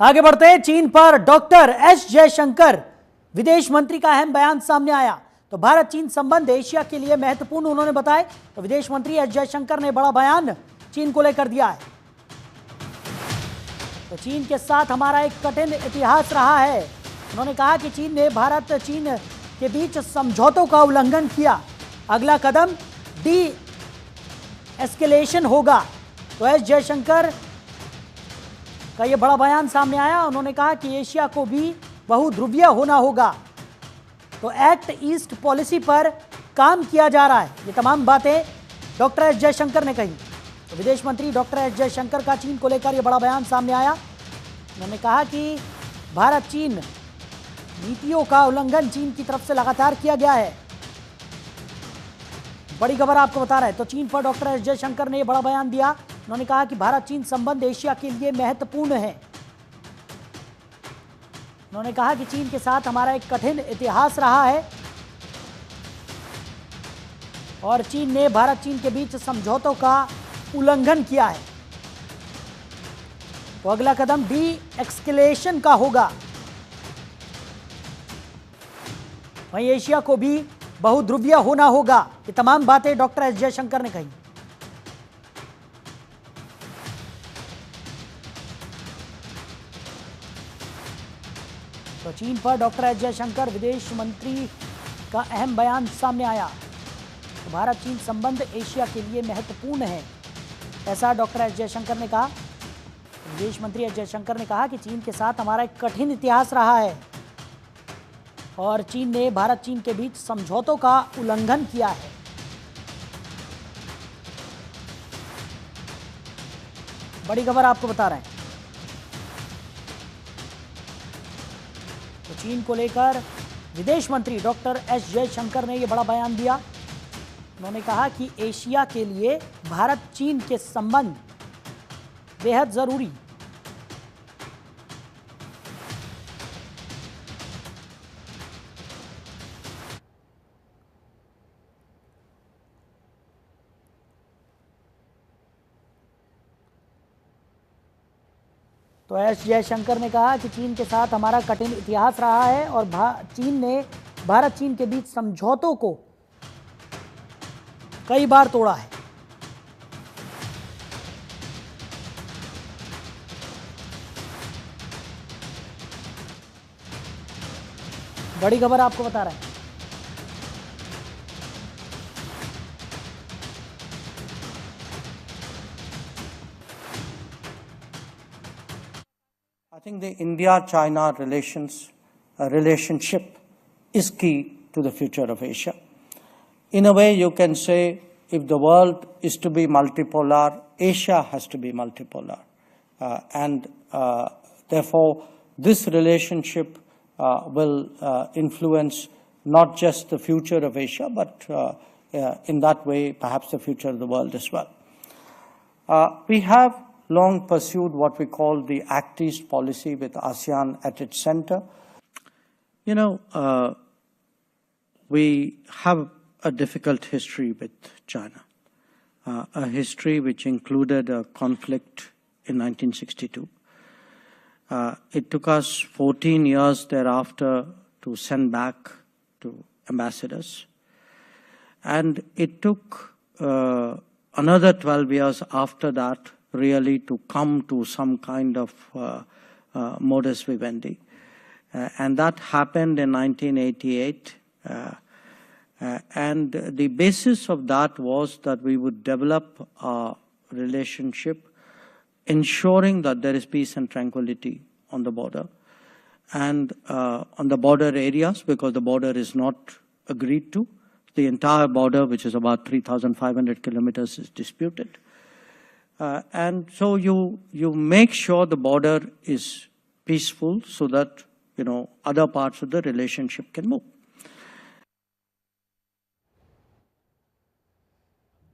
आगे बढ़ते हैं। चीन पर डॉक्टर एस जयशंकर विदेश मंत्री का अहम बयान सामने आया। तो भारत चीन संबंध एशिया के लिए महत्वपूर्ण उन्होंने बताया। तो विदेश मंत्री एस जयशंकर ने बड़ा बयान चीन को लेकर दिया है। तो चीन के साथ हमारा एक कठिन इतिहास रहा है। उन्होंने कहा कि चीन ने भारत चीन के बीच समझौतों का उल्लंघन किया। अगला कदम डी एस्केलेशन होगा। तो एस जयशंकर का यह बड़ा बयान सामने आया। उन्होंने कहा कि एशिया को भी बहुध्रुवीय होना होगा। तो एक्ट ईस्ट पॉलिसी पर काम किया जा रहा है। ये तमाम बातें डॉक्टर एस जयशंकर ने कही। तो विदेश मंत्री डॉक्टर एस जयशंकर का चीन को लेकर यह बड़ा बयान सामने आया। उन्होंने कहा कि भारत चीन नीतियों का उल्लंघन चीन की तरफ से लगातार किया गया है। बड़ी खबर आपको बता रहे हैं। तो चीन पर डॉक्टर एस जयशंकर ने यह बड़ा बयान दिया। उन्होंने कहा कि भारत चीन संबंध एशिया के लिए महत्वपूर्ण है। उन्होंने कहा कि चीन के साथ हमारा एक कठिन इतिहास रहा है और चीन ने भारत चीन के बीच समझौतों का उल्लंघन किया है। तो अगला कदम डी एक्सकेलेशन का होगा। वहीं एशिया को भी बहुध्रुवीय होना होगा। ये तमाम बातें डॉक्टर एस जयशंकर ने कही। तो चीन पर डॉक्टर एस जयशंकर विदेश मंत्री का अहम बयान सामने आया। तो भारत चीन संबंध एशिया के लिए महत्वपूर्ण है, ऐसा डॉक्टर एस जयशंकर ने कहा। विदेश मंत्री एस जयशंकर ने कहा कि चीन के साथ हमारा एक कठिन इतिहास रहा है और चीन ने भारत चीन के बीच समझौतों का उल्लंघन किया है। बड़ी खबर आपको बता रहे हैं। तो चीन को लेकर विदेश मंत्री डॉक्टर एस जयशंकर ने यह बड़ा बयान दिया। उन्होंने कहा कि एशिया के लिए भारत चीन के संबंध बेहद जरूरी। तो एस जयशंकर ने कहा कि चीन के साथ हमारा कठिन इतिहास रहा है और चीन ने भारत चीन के बीच समझौतों को कई बार तोड़ा है। बड़ी खबर आपको बता रहे हैं। I think the India-China relationship is key to the future of Asia. In a way, you can say if the world is to be multipolar, Asia has to be multipolar. Therefore, this relationship will influence not just the future of Asia, but in that way, perhaps the future of the world as well. We have long pursued what we call the Act East policy with ASEAN at its center. You know, we have a difficult history with China, a history which included a conflict in 1962. It took us 14 years thereafter to send back to ambassadors. And it took another 12 years after that really to come to some kind of modus vivendi. And that happened in 1988. And the basis of that was that we would develop a relationship ensuring that there is peace and tranquility on the border and on the border areas, because the border is not agreed to. The entire border, which is about 3,500 kilometers, is disputed. And so you make sure the border is peaceful so that, you know, other parts of the relationship can move.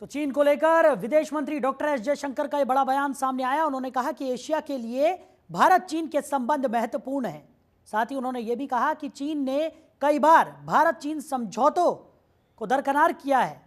तो चीन को लेकर विदेश मंत्री doctor S Jaishankar का यह बड़ा बयान सामने आया। उन्होंने कहा कि एशिया के लिए भारत चीन के संबंध महत्वपूर्ण हैं। साथ ही उन्होंने यह भी कहा कि चीन ने कई बार भारत चीन समझौतों को दरकिनार किया है